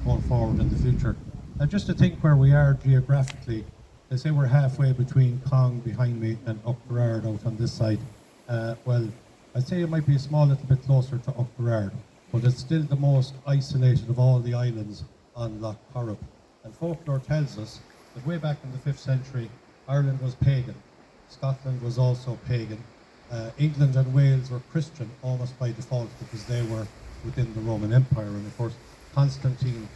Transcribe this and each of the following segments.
going forward in the future. Just to think where we are geographically, they say we're halfway between Cong behind me and Upgerard out on this side. Well, I'd say it might be a small little bit closer to Upgerard, but it's still the most isolated of all the islands on Loch Corrib. And folklore tells us that way back in the 5th century, Ireland was pagan. Scotland was also pagan. England and Wales were Christian almost by default because they were within the Roman Empire. And of course, Constantine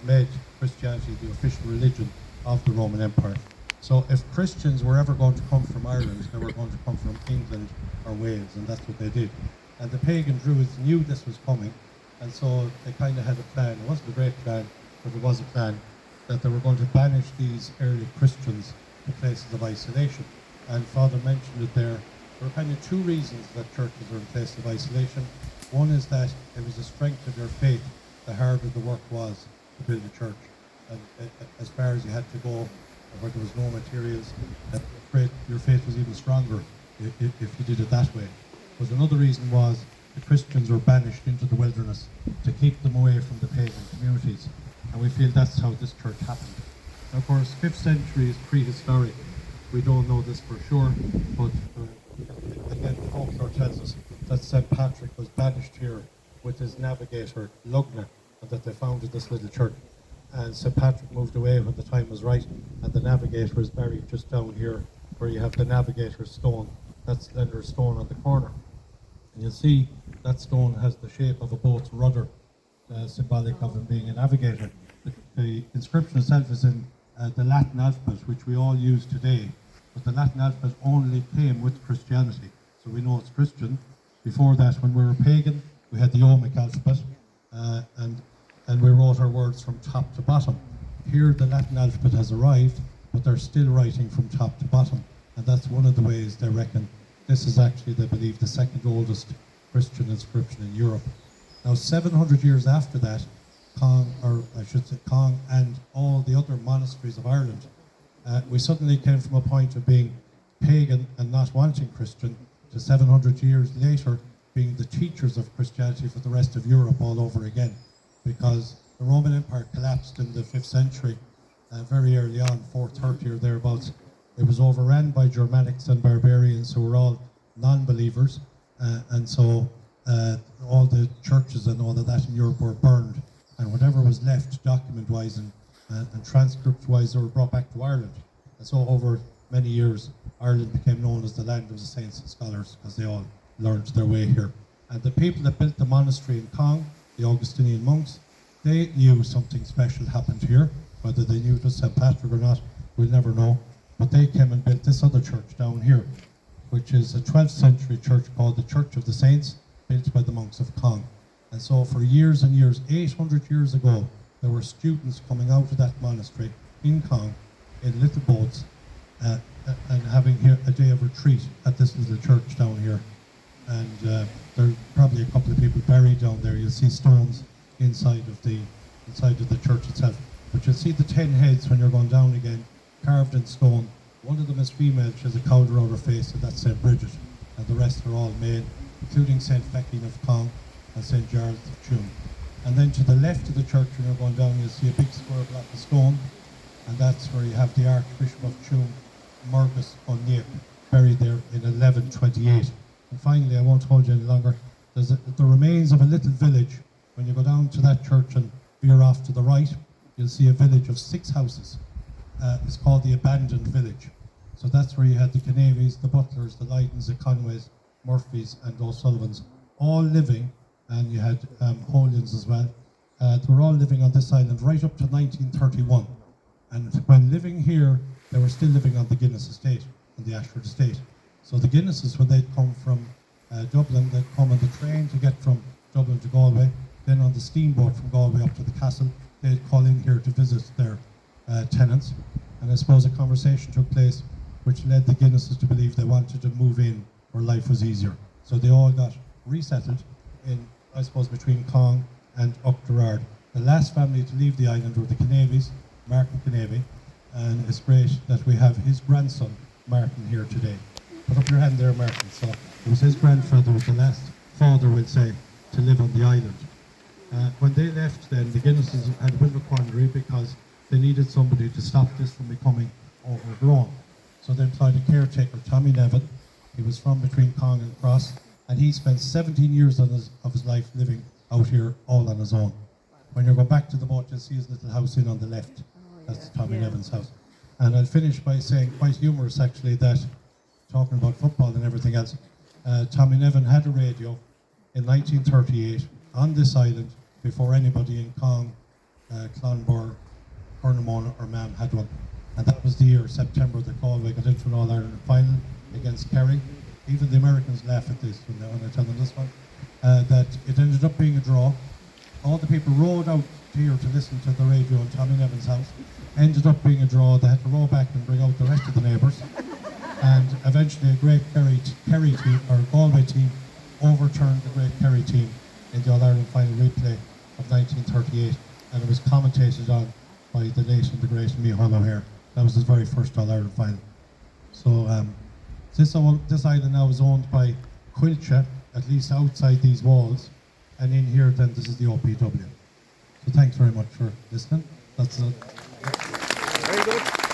made Christianity the official religion of the Roman Empire. So if Christians were ever going to come from Ireland, they were going to come from England or Wales, and that's what they did. And the pagan Druids knew this was coming, and so they kind of had a plan. It wasn't a great plan, but it was a plan that they were going to banish these early Christians to places of isolation. And Father mentioned it there. There were kind of two reasons that churches are in places of isolation. One is that it was the strength of your faith, the harder the work was to build a church. And as far as you had to go, where there was no materials, your faith was even stronger if you did it that way. But another reason was the Christians were banished into the wilderness to keep them away from the pagan communities. And we feel that's how this church happened. Now, of course, 5th century is prehistoric. We don't know this for sure, but again, folklore tells us that St. Patrick was banished here with his navigator, Lugna, and that they founded this little church. And St. Patrick moved away when the time was right, and the navigator is buried just down here where you have the navigator's stone, that slender stone on the corner. And you'll see that stone has the shape of a boat's rudder, symbolic of him being a navigator. The inscription itself is in the Latin alphabet, which we all use today, but the Latin alphabet only came with Christianity. So we know it's Christian. Before that, when we were pagan, we had the Omic alphabet, and we wrote our words from top to bottom. Here the Latin alphabet has arrived, but they're still writing from top to bottom. And that's one of the ways they reckon this is actually, they believe, the second oldest Christian inscription in Europe. Now, 700 years after that, Cong and all the other monasteries of Ireland, we suddenly came from a point of being pagan and not wanting Christian to 700 years later being the teachers of Christianity for the rest of Europe all over again. Because the Roman Empire collapsed in the 5th century, very early on, 430 or thereabouts. It was overrun by Germanics and barbarians who were all non-believers, and so all the churches and all of that in Europe were burned, and whatever was left document-wise and transcript-wise, they were brought back to Ireland. And so over many years, Ireland became known as the land of the saints and scholars, because they all learned their way here. And the people that built the monastery in Cong, the Augustinian monks, they knew something special happened here. Whether they knew it was St. Patrick or not, we'll never know. But they came and built this other church down here, which is a 12th century church called the Church of the Saints, built by the monks of Cong. And so for years and years, 800 years ago, there were students coming out of that monastery in Cong in little boats and having here a day of retreat at this little church down here. And there are probably a couple of people buried down there. You'll see stones inside of the church itself. But you'll see the 10 heads when you're going down again, carved in stone. One of them is female, she has a cowls around her face, and that's St. Bridget. And the rest are all male, including St. Feckin of Cong and St. Giles of Tuam. And then to the left of the church, when you're going down, you'll see a big square block of stone, and that's where you have the Archbishop of Tuam, Mergus O'Neill, buried there in 1128. And finally, I won't hold you any longer, there's the remains of a little village. When you go down to that church and veer off to the right, you'll see a village of 6 houses. It's called the Abandoned Village. So that's where you had the Canaveys, the Butlers, the Lydons, the Conways, Murphys and O'Sullivans, all living, and you had Holians as well. They were all living on this island right up to 1931. And when living here, they were still living on the Guinness estate, on the Ashford estate. So the Guinnesses, when they'd come from Dublin, they'd come on the train to get from Dublin to Galway, then on the steamboat from Galway up to the castle, they'd call in here to visit their tenants. And I suppose a conversation took place which led the Guinnesses to believe they wanted to move in where life was easier. So they all got resettled in, I suppose, between Cong and Upgerard. The last family to leave the island were the Canaveys, Martin Canavey, and it's great that we have his grandson, Martin, here today. Put up your hand there, Martin. So it was his grandfather, was the last father, we'll say, to live on the island. When they left then, the Guinnesses had a bit of a needed somebody to stop this from becoming overgrown. So they employed a caretaker, Tommy Nevin. He was from between Cong and Cross, and he spent 17 years of his life living out here all on his own. When you go back to the boat, you'll see his little house in on the left. That's Tommy Nevin's house. And I'll finish by saying, quite humorous actually, that talking about football and everything else, Tommy Nevin had a radio in 1938 on this island before anybody in Cong, Clonbur, Cornamona or Mam had one. And that was the year, September, that Galway got into an All-Ireland final against Kerry. Even the Americans laugh at this when I tell them this one. That it ended up being a draw. All the people rowed out here to listen to the radio in Tommy Nevin's house. Ended up being a draw. They had to row back and bring out the rest of the neighbours. And eventually a great Kerry team, or Galway team, overturned the great Kerry team in the All-Ireland final replay of 1938. And it was commentated on by the late and the great Micheál O'Hare. That was his very first All-Ireland final. So this island now is owned by Quilcha, at least outside these walls. And in here then this is the OPW. So thanks very much for listening. That's it. Very good.